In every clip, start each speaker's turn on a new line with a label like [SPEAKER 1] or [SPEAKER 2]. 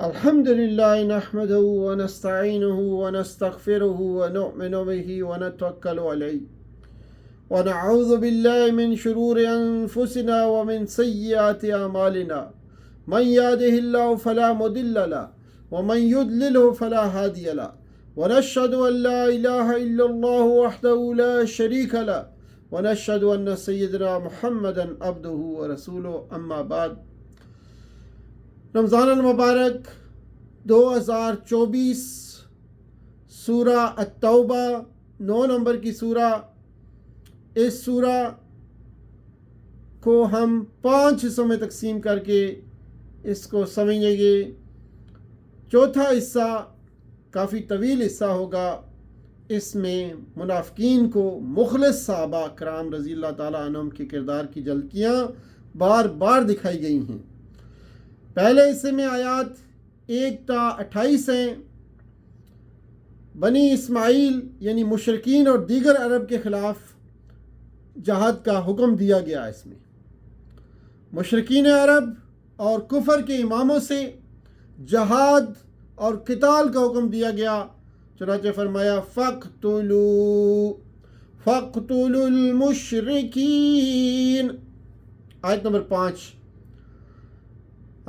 [SPEAKER 1] الحمد لله نحمده ونستعينه ونستغفره ونؤمن به ونتوكل عليه ونعوذ بالله من شرور أنفسنا ومن سيئات أعمالنا من يهده الله فلا مضل له ومن يضلله فلا هادي له ونشهد أن لا إله إلا الله وحده لا شريك له ونشهد أن سيدنا محمدا عبده ورسوله أما بعد رمضان المبارک 2024 سورہ التوبہ 9 نمبر کی سورہ. اس سورہ کو ہم 5 حصوں میں تقسیم کر کے اس کو سمجھیں گے. چوتھا حصہ کافی طویل حصہ ہوگا. اس میں منافقین کو مخلص صحابہ کرام رضی اللہ تعالیٰ عنہم کے کردار کی جھلکیاں بار بار دکھائی گئی ہیں. پہلے حصے میں آیات 1 تا 28 ہیں. بنی اسماعیل یعنی مشرکین اور دیگر عرب کے خلاف جہاد کا حکم دیا گیا. اس میں مشرکین عرب اور کفر کے اماموں سے جہاد اور قتال کا حکم دیا گیا. چنانچہ فرمایا فَاقْتُلُوا الْمُشْرِكِينَ. آیت نمبر 5.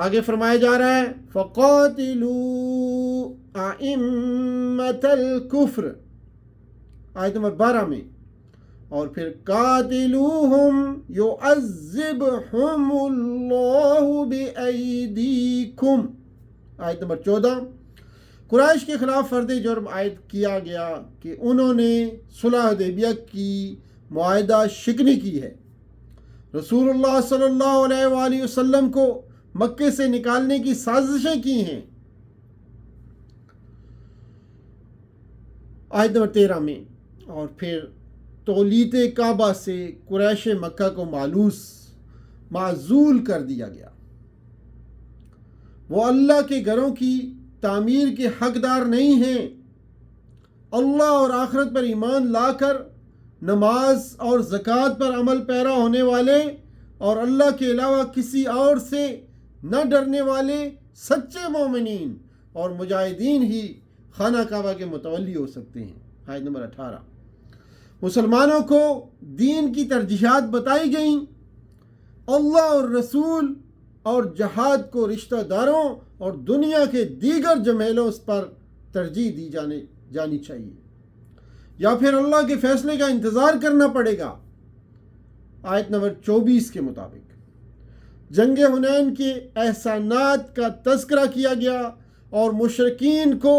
[SPEAKER 1] آگے فرمایا جا رہا ہے فَقَاتِلُوا أَئِمَّةَ الْكُفْرِ. آیت نمبر 12 میں. اور پھر قَاتِلُوهُمْ يُعَذِّبْهُمُ اللَّهُ بِأَيْدِيكُمْ. آیت نمبر 14. قریش کے خلاف فرد جرم عائد کیا گیا کہ انہوں نے صلح حدیبیہ کی معاہدہ شکنی کی ہے. رسول اللہ صلی اللہ علیہ وآلہ وسلم کو مکے سے نکالنے کی سازشیں کی ہیں. آیت نمبر 13 میں. اور پھر تولیت کعبہ سے قریش مکہ کو معزول کر دیا گیا. وہ اللہ کے گھروں کی تعمیر کے حقدار نہیں ہیں. اللہ اور آخرت پر ایمان لا کر نماز اور زکوٰۃ پر عمل پیرا ہونے والے اور اللہ کے علاوہ کسی اور سے نہ ڈرنے والے سچے مومنین اور مجاہدین ہی خانہ کعبہ کے متولی ہو سکتے ہیں. آیت نمبر 18. مسلمانوں کو دین کی ترجیحات بتائی گئیں. اللہ اور رسول اور جہاد کو رشتہ داروں اور دنیا کے دیگر جمیلوں پر ترجیح دی جانی چاہیے یا پھر اللہ کے فیصلے کا انتظار کرنا پڑے گا. آیت نمبر 24 کے مطابق جنگ حنین کے احسانات کا تذکرہ کیا گیا اور مشرکین کو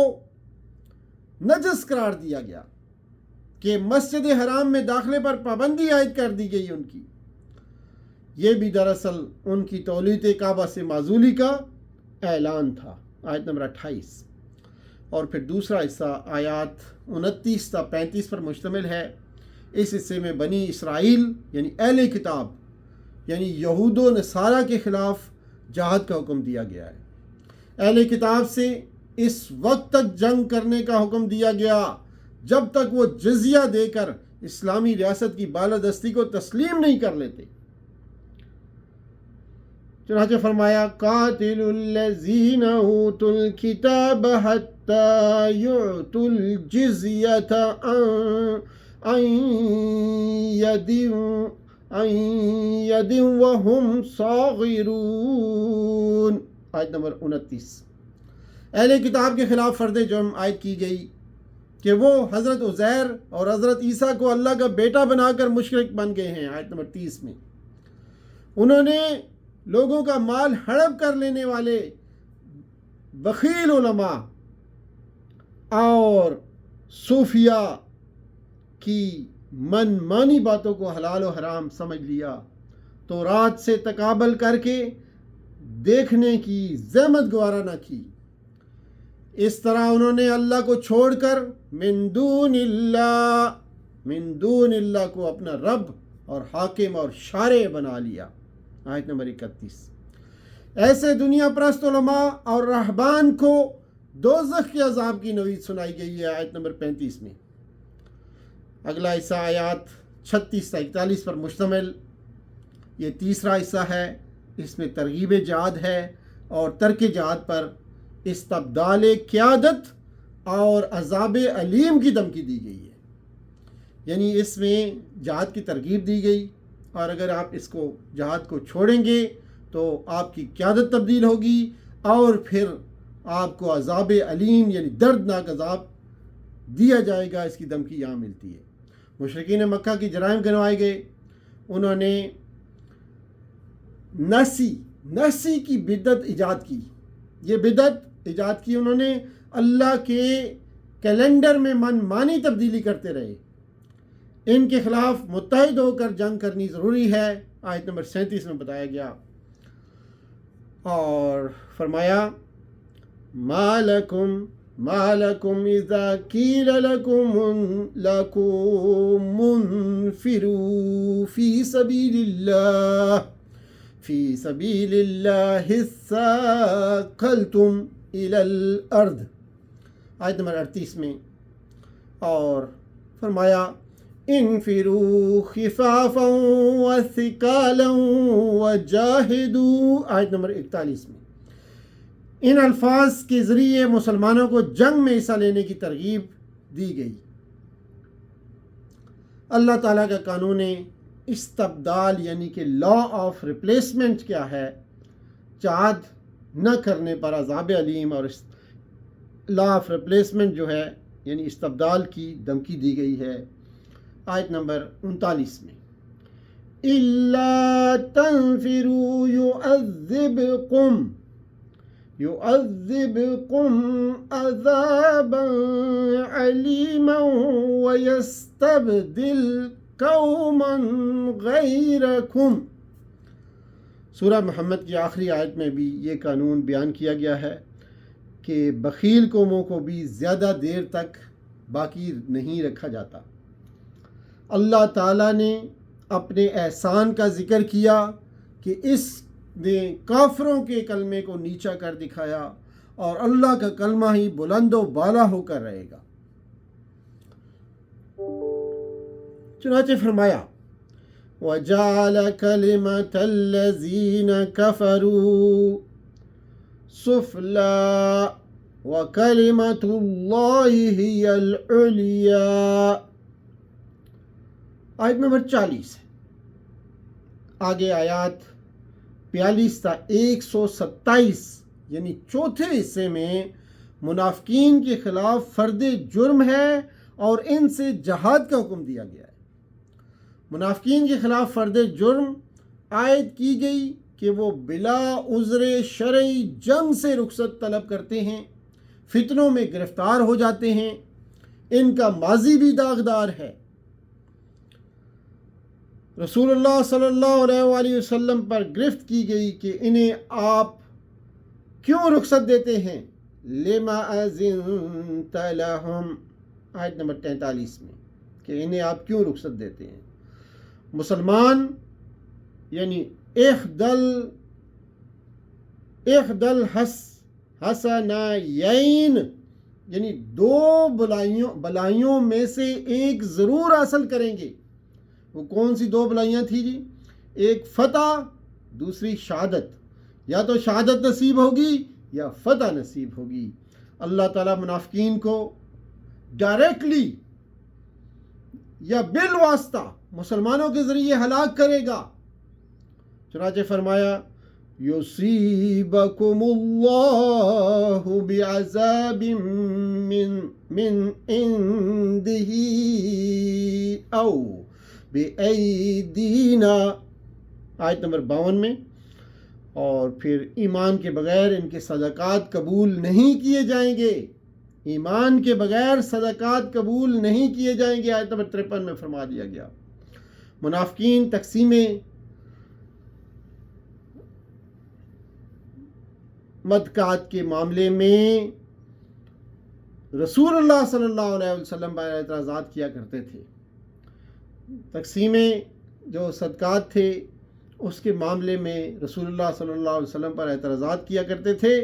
[SPEAKER 1] نجس قرار دیا گیا کہ مسجد حرام میں داخلے پر پابندی عائد کر دی گئی ان کی. یہ بھی دراصل ان کی تولیت کعبہ سے معزولی کا اعلان تھا. آیت نمبر 28. اور پھر دوسرا حصہ آیات 29 تا 35 پر مشتمل ہے. اس حصے میں بنی اسرائیل یعنی اہل کتاب یعنی یہود و نصارہ کے خلاف جہاد کا حکم دیا گیا ہے. اہل کتاب سے اس وقت تک جنگ کرنے کا حکم دیا گیا جب تک وہ جزیہ دے کر اسلامی ریاست کی بالادستی کو تسلیم نہیں کر لیتے. چنانچہ فرمایا قاتلوا الذین اوتوا الکتاب حتی یعطوا الجزیۃ عن ید وہم صاغرون. آیت نمبر 29. اہل کتاب کے خلاف فرد جرم عائد کی گئی کہ وہ حضرت عزیر اور حضرت عیسیٰ کو اللہ کا بیٹا بنا کر مشرک بن گئے ہیں. آیت نمبر 30 میں. انہوں نے لوگوں کا مال ہڑپ کر لینے والے بخیل علماء اور صوفیاء کی من مانی باتوں کو حلال و حرام سمجھ لیا تو رات سے تقابل کر کے دیکھنے کی زحمت گوارا نہ کی. اس طرح انہوں نے اللہ کو چھوڑ کر من دون اللہ کو اپنا رب اور حاکم اور شارع بنا لیا. آیت نمبر 31. ایسے دنیا پرست علماء اور رہبان کو دوزخ کے عذاب کی نوید سنائی گئی ہے. آیت نمبر 35 میں. اگلا حصہ آیات 36 تا 41 پر مشتمل. یہ تیسرا حصہ ہے. اس میں ترغیب جہاد ہے اور ترک جہاد پر استبدال قیادت اور عذاب علیم کی دھمکی دی گئی ہے. یعنی اس میں جہاد کی ترغیب دی گئی، اور اگر آپ اس کو جہاد کو چھوڑیں گے تو آپ کی قیادت تبدیل ہوگی اور پھر آپ کو عذاب علیم یعنی دردناک عذاب دیا جائے گا. اس کی دھمکی یہاں ملتی ہے. مشرکین مکہ کی جرائم گنوائے گئے. انہوں نے نسی کی بدعت ایجاد کی. یہ بدعت ایجاد کی انہوں نے، اللہ کے کیلنڈر میں من مانی تبدیلی کرتے رہے. ان کے خلاف متحد ہو کر جنگ کرنی ضروری ہے. آیت نمبر 37 میں بتایا گیا اور فرمایا ما لکم اذا قیل لکم منفروا فی سبیل اللہ ثاقلتم الی الارض. آیت نمبر 38 میں اور فرمایا انفروا خفافا وثقالا وجاہدوا. آیت نمبر 41 میں ان الفاظ کے ذریعے مسلمانوں کو جنگ میں حصہ لینے کی ترغیب دی گئی. اللہ تعالیٰ کا قانون استبدال یعنی کہ لا آف ریپلیسمنٹ کیا ہے؟ جہاد نہ کرنے پر عذاب علیم، اور لا آف ریپلیسمنٹ جو ہے یعنی استبدال کی دھمکی دی گئی ہے. آیت نمبر 39 میں اِلَّا تَنْفِرُوا يُعَذِّبْكُمْ عَذَابًا عَلِيمًا وَيَسْتَبْدِلْ قَوْمًا غَيْرَكُمْ. سورہ محمد کی آخری آیت میں بھی یہ قانون بیان کیا گیا ہے کہ بخیل قوموں کو بھی زیادہ دیر تک باقی نہیں رکھا جاتا. اللہ تعالیٰ نے اپنے احسان کا ذکر کیا کہ اس نے کافروں کے کلمے کو نیچا کر دکھایا اور اللہ کا کلمہ ہی بلند و بالا ہو کر رہے گا. چنانچہ فرمایا وَجَعَلَ كَلِمَةَ الَّذِينَ كَفَرُوا سُفْلَىٰ وَكَلِمَةُ اللَّهِ هِيَ الْعُلْيَا. آیت نمبر 40 ہے. آگے آیات 42 تا 127 یعنی چوتھے حصے میں منافقین کے خلاف فرد جرم ہے اور ان سے جہاد کا حکم دیا گیا ہے. منافقین کے خلاف فرد جرم عائد کی گئی کہ وہ بلا عذر شرعی جنگ سے رخصت طلب کرتے ہیں، فتنوں میں گرفتار ہو جاتے ہیں. ان کا ماضی بھی داغدار ہے. رسول اللہ صلی اللہ علیہ وآلہ وسلم پر گرفت کی گئی کہ انہیں آپ کیوں رخصت دیتے ہیں؟ لما اذنت لہم. آیت نمبر 43 میں کہ انہیں آپ کیوں رخصت دیتے ہیں. مسلمان یعنی احدل حسنین یعنی دو بلائیوں میں سے ایک ضرور حاصل کریں گے. وہ کون سی دو بلائیاں تھیں جی؟ ایک فتح، دوسری شہادت. یا تو شہادت نصیب ہوگی یا فتح نصیب ہوگی. اللہ تعالیٰ منافقین کو ڈائریکٹلی یا بالواسطہ مسلمانوں کے ذریعے ہلاک کرے گا. چنانچہ فرمایا یصیبکم اللہ بعذاب من عندہ او بِأَيْدِينَا. آیت نمبر 52 میں اور پھر ایمان کے بغیر ان کے صدقات قبول نہیں کیے جائیں گے. ایمان کے بغیر صدقات قبول نہیں کیے جائیں گے. آیت نمبر 53 میں فرما دیا گیا. منافقین تقسیم مدقات کے معاملے میں رسول اللہ صلی اللہ علیہ وسلم پر اعتراضات کیا کرتے تھے. تقسیم جو صدقات تھے اس کے معاملے میں رسول اللہ صلی اللہ علیہ وسلم پر اعتراضات کیا کرتے تھے.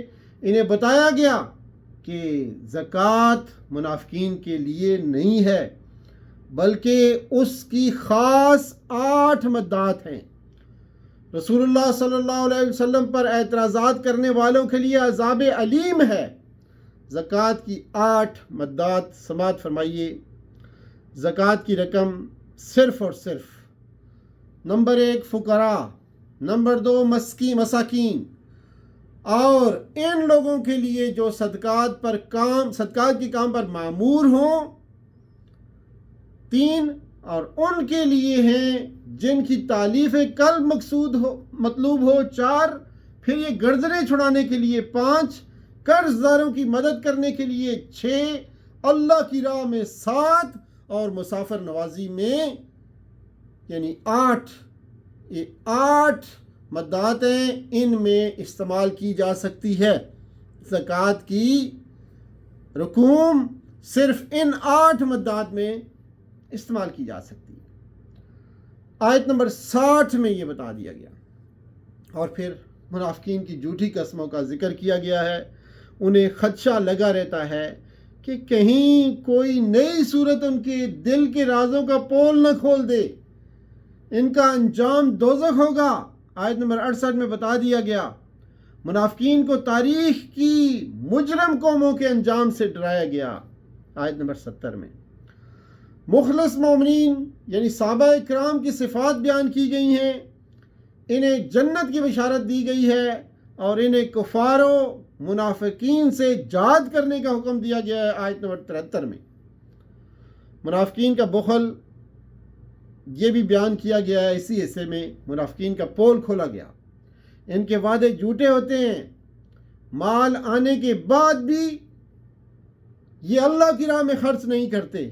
[SPEAKER 1] انہیں بتایا گیا کہ زکوٰۃ منافقین کے لیے نہیں ہے بلکہ اس کی خاص 8 مدات ہیں رسول اللہ صلی اللہ علیہ وسلم پر اعتراضات کرنے والوں کے لیے عذاب علیم ہے۔ زکوٰۃ کی 8 مدات سماعت فرمائیے۔ زکوٰۃ کی رقم صرف اور صرف نمبر 1 فقراء، نمبر 2 مساکین، اور ان لوگوں کے لیے جو صدقات کے کام پر معمور ہوں 3، اور ان کے لیے ہیں جن کی تالیف قلب مطلوب ہو 4، پھر یہ گردنیں چھڑانے کے لیے 5، قرض داروں کی مدد کرنے کے لیے 6، اللہ کی راہ میں 7، اور مسافر نوازی میں یعنی 8۔ یہ 8 مداتیں ان میں استعمال کی جا سکتی ہے۔ زکوٰۃ کی رقوم صرف ان 8 مدات میں استعمال کی جا سکتی ہے۔ آیت نمبر 60 میں یہ بتا دیا گیا، اور پھر منافقین کی جھوٹی قسموں کا ذکر کیا گیا ہے۔ انہیں خدشہ لگا رہتا ہے کہ کہیں کوئی نئی صورت ان کے دل کے رازوں کا پول نہ کھول دے، ان کا انجام دوزخ ہوگا۔ آیت نمبر 68 میں بتا دیا گیا۔ منافقین کو تاریخ کی مجرم قوموں کے انجام سے ڈرایا گیا۔ آیت نمبر 70 میں مخلص مومنین یعنی صحابہ کرام کی صفات بیان کی گئی ہیں، انہیں جنت کی بشارت دی گئی ہے، اور انہیں کفار و منافقین سے جہاد کرنے کا حکم دیا گیا ہے۔ آیت نمبر 73 میں منافقین کا بخل یہ بھی بیان کیا گیا ہے۔ اسی حصے میں منافقین کا پول کھولا گیا۔ ان کے وعدے جھوٹے ہوتے ہیں، مال آنے کے بعد بھی یہ اللہ کی راہ میں خرچ نہیں کرتے،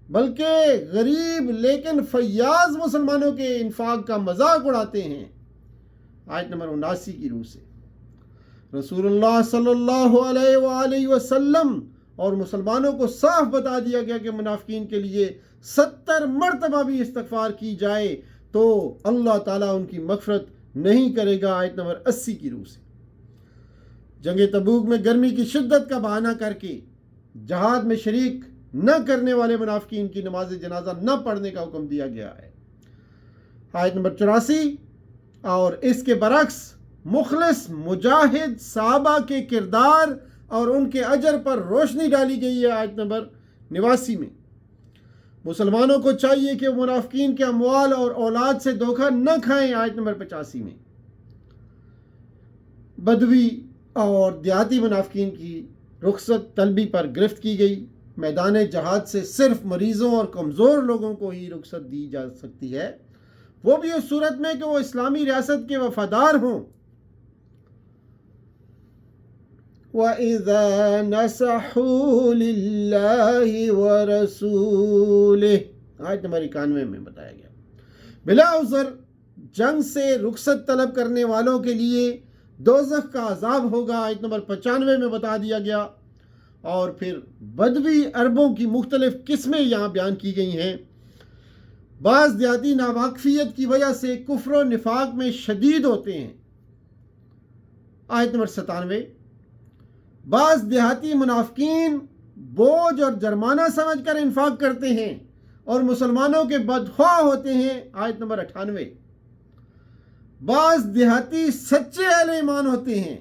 [SPEAKER 1] بلکہ غریب لیکن فیاض مسلمانوں کے انفاق کا مذاق اڑاتے ہیں۔ آیت نمبر 79 کی روح سے رسول اللہ صلی اللہ علیہ وآلہ وسلم اور مسلمانوں کو صاف بتا دیا گیا کہ منافقین کے لیے 70 مرتبہ بھی استغفار کی جائے تو اللہ تعالیٰ ان کی مغفرت نہیں کرے گا۔ آیت نمبر 80 کی روح سے جنگ تبوک میں گرمی کی شدت کا بہانہ کر کے جہاد میں شریک نہ کرنے والے منافقین کی نماز جنازہ نہ پڑھنے کا حکم دیا گیا ہے۔ آیت نمبر 84 اور اس کے برعکس مخلص مجاہد صحابہ کے کردار اور ان کے اجر پر روشنی ڈالی گئی ہے۔ آیت نمبر 89 میں مسلمانوں کو چاہیے کہ وہ منافقین کے اموال اور اولاد سے دھوکہ نہ کھائیں۔ آیت نمبر 85 میں بدوی اور دیہاتی منافقین کی رخصت طلبی پر گرفت کی گئی۔ میدان جہاد سے صرف مریضوں اور کمزور لوگوں کو ہی رخصت دی جا سکتی ہے، وہ بھی اس صورت میں کہ وہ اسلامی ریاست کے وفادار ہوں۔ وَإِذَا نَصَحُوا لِلَّهِ وَرَسُولِهِ آیت نمبر 91 میں بتایا گیا۔ بلا عذر جنگ سے رخصت طلب کرنے والوں کے لیے دوزخ کا عذاب ہوگا۔ آیت نمبر 95 میں بتا دیا گیا۔ اور پھر بدوی عربوں کی مختلف قسمیں یہاں بیان کی گئی ہیں۔ بعض دیہاتی ناواقفیت کی وجہ سے کفر و نفاق میں شدید ہوتے ہیں۔ آیت نمبر 97 بعض دیہاتی منافقین بوجھ اور جرمانہ سمجھ کر انفاق کرتے ہیں اور مسلمانوں کے بدخواہ ہوتے ہیں۔ آیت نمبر 98 بعض دیہاتی سچے اہل ایمان ہوتے ہیں۔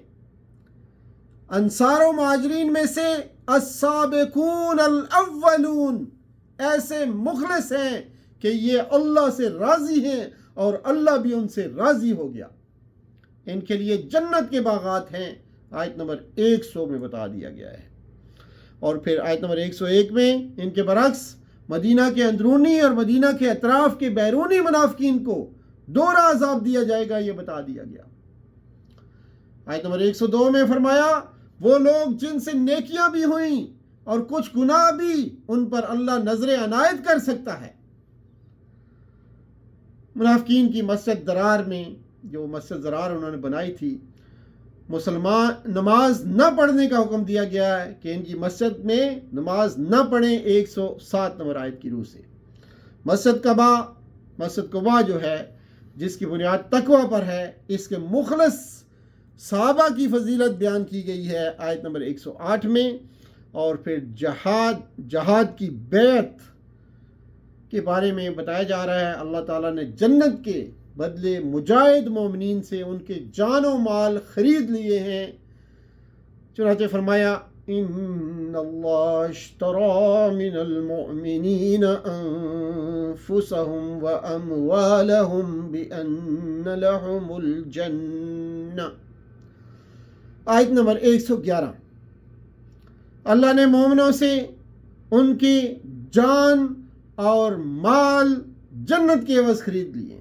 [SPEAKER 1] انصار و مہاجرین میں سے السابقون الاولون ایسے مخلص ہیں کہ یہ اللہ سے راضی ہیں اور اللہ بھی ان سے راضی ہو گیا، ان کے لیے جنت کے باغات ہیں۔ آیت نمبر 100 میں بتا دیا گیا ہے۔ اور پھر آیت نمبر 101 میں ان کے برعکس مدینہ کے اندرونی اور مدینہ کے اطراف کے بیرونی منافقین کو دوہرا عذاب دیا جائے گا، یہ بتا دیا گیا۔ آیت نمبر 102 میں فرمایا وہ لوگ جن سے نیکیاں بھی ہوئیں اور کچھ گناہ بھی ان پر اللہ نظر عنایت کر سکتا ہے۔ منافقین کی مسجد درار میں جو مسجد درار انہوں نے بنائی تھی، مسلمان نماز نہ پڑھنے کا حکم دیا گیا ہے کہ ان کی مسجد میں نماز نہ پڑھیں۔ 107 نمبر آیت کی روح سے مسجد قباء جو ہے جس کی بنیاد تقوی پر ہے، اس کے مخلص صحابہ کی فضیلت بیان کی گئی ہے آیت نمبر 108 میں۔ اور پھر جہاد کی بیعت کے بارے میں بتایا جا رہا ہے۔ اللہ تعالیٰ نے جنت کے بدلے مجاہد مومنین سے ان کے جان و مال خرید لیے ہیں۔ چنانچہ فرمایا ان اللہ اشترى من المؤمنین انفسهم واموالهم بان لهم الجنہ۔ آیت نمبر 111۔ اللہ نے مومنوں سے ان کی جان اور مال جنت کے عوض خرید لیے۔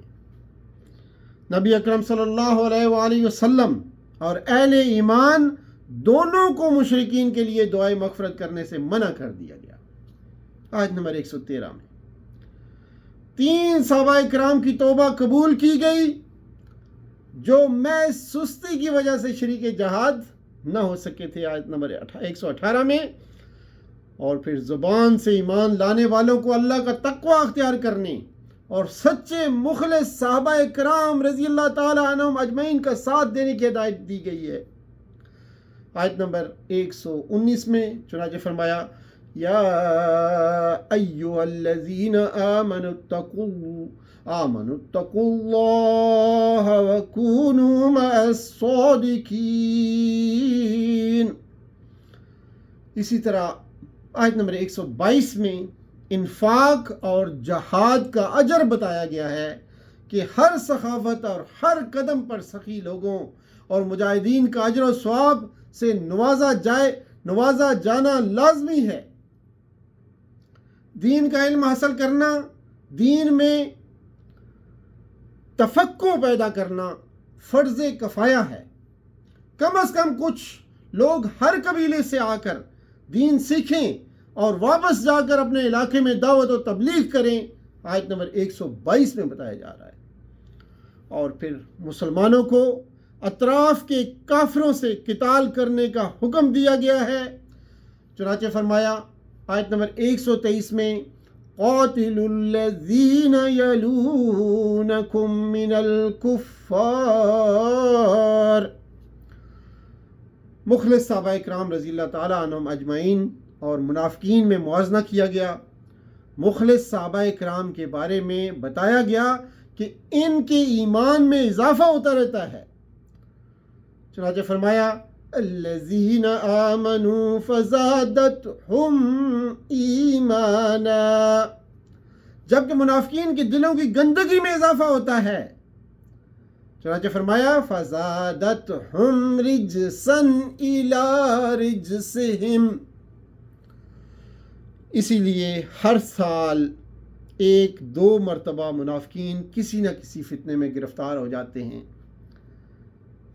[SPEAKER 1] نبی اکرم صلی اللہ علیہ وآلہ وسلم اور اہل ایمان دونوں کو مشرکین کے لیے دعائے مغفرت کرنے سے منع کر دیا گیا۔ آیت نمبر 113 میں 3 صحابہ کرام کی توبہ قبول کی گئی جو محض سستی کی وجہ سے شریک جہاد نہ ہو سکے تھے، آیت نمبر 118 میں۔ اور پھر زبان سے ایمان لانے والوں کو اللہ کا تقوی اختیار کرنے اور سچے مخلص صحابہ کرام رضی اللہ تعالی عنہم اجمعین کا ساتھ دینے کی ہدایت دی گئی ہے۔ آیت نمبر 119 میں چنانچہ فرمایا یا ایھا الذین آمنوا اتقوا اللہ وکونوا مع الصادقین۔ اسی طرح آیت نمبر 122 میں انفاق اور جہاد کا اجر بتایا گیا ہے کہ ہر سخاوت اور ہر قدم پر سخی لوگوں اور مجاہدین کا اجر و ثواب سے نوازا جانا لازمی ہے۔ دین کا علم حاصل کرنا، دین میں تفقہ پیدا کرنا فرض کفایہ ہے۔ کم از کم کچھ لوگ ہر قبیلے سے آ کر دین سیکھیں اور واپس جا کر اپنے علاقے میں دعوت و تبلیغ کریں، آیت نمبر 122 میں بتایا جا رہا ہے۔ اور پھر مسلمانوں کو اطراف کے کافروں سے قتال کرنے کا حکم دیا گیا ہے۔ چنانچہ فرمایا آیت نمبر 123 میں قاتلوا الذین یلونکم من الکفار۔ مخلص صحابہ کرام رضی اللہ تعالی عنہم اجمعین اور منافقین میں موازنہ کیا گیا۔ مخلص صحابہ کرام کے بارے میں بتایا گیا کہ ان کے ایمان میں اضافہ ہوتا رہتا ہے۔ چنانچہ فرمایا الذین آمنوا فزادتہم ایمانا، جبکہ منافقین کے دلوں کی گندگی میں اضافہ ہوتا ہے۔ چنانچہ فرمایا فزادتہم رجسا الی رجسہم۔ اسی لیے ہر سال 1-2 مرتبہ منافقین کسی نہ کسی فتنے میں گرفتار ہو جاتے ہیں۔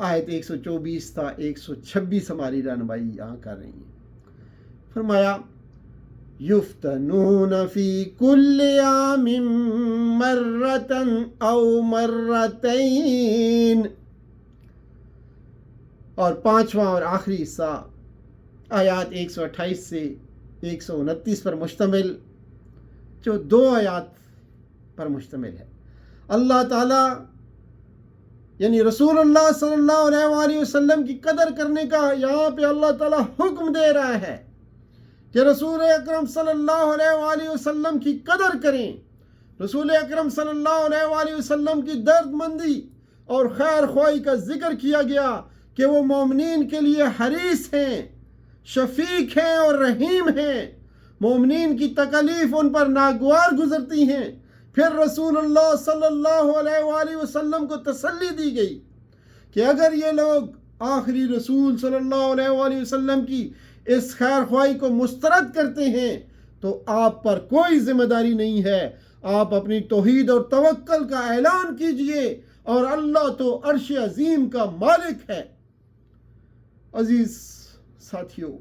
[SPEAKER 1] آیت 124 تا 126 ہماری رہنمائی یہاں کر رہی ہیں۔ فرمایا یفتنون فی کل عام مرۃ او مرتین، اور 5واں اور آخری حصہ آیات 128 سے 129 پر مشتمل، جو 2 آیات پر مشتمل ہے۔ اللہ تعالیٰ یعنی رسول اللہ صلی اللہ علیہ وآلہ وسلم کی قدر کرنے کا یہاں پہ اللہ تعالیٰ حکم دے رہا ہے کہ رسول اکرم صلی اللہ علیہ وآلہ وسلم کی قدر کریں۔ رسول اکرم صلی اللہ علیہ وآلہ وسلم کی درد مندی اور خیر خواہی کا ذکر کیا گیا کہ وہ مومنین کے لیے حریص ہیں، شفیق ہیں اور رحیم ہیں۔ مومنین کی تکالیف ان پر ناگوار گزرتی ہیں۔ پھر رسول اللہ صلی اللہ علیہ وآلہ وسلم کو تسلی دی گئی کہ اگر یہ لوگ آخری رسول صلی اللہ علیہ وآلہ وسلم کی اس خیر خواہی کو مسترد کرتے ہیں تو آپ پر کوئی ذمہ داری نہیں ہے، آپ اپنی توحید اور توکل کا اعلان کیجئے اور اللہ تو عرش عظیم کا مالک ہے۔ عزیز ساتھیو،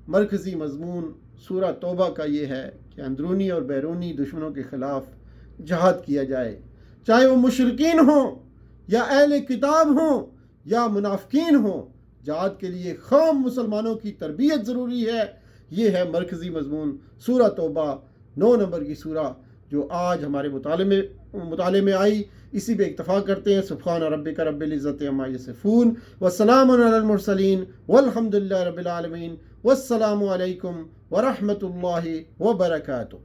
[SPEAKER 1] مرکزی مضمون سورہ توبہ کا یہ ہے کہ اندرونی اور بیرونی دشمنوں کے خلاف جہاد کیا جائے، چاہے وہ مشرکین ہوں یا اہل کتاب ہوں یا منافقین ہوں۔ جہاد کے لیے خام مسلمانوں کی تربیت ضروری ہے۔ یہ ہے مرکزی مضمون سورہ توبہ 9 نمبر کی سورہ جو آج ہمارے مطالعے میں آئی۔ اسی پہ اکتفا کرتے ہیں۔ سبحان ربک رب العزت عما یصفون وسلام علی المرسلین والحمد للہ رب العالمین، والسلام علیکم ورحمۃ اللہ وبرکاتہ۔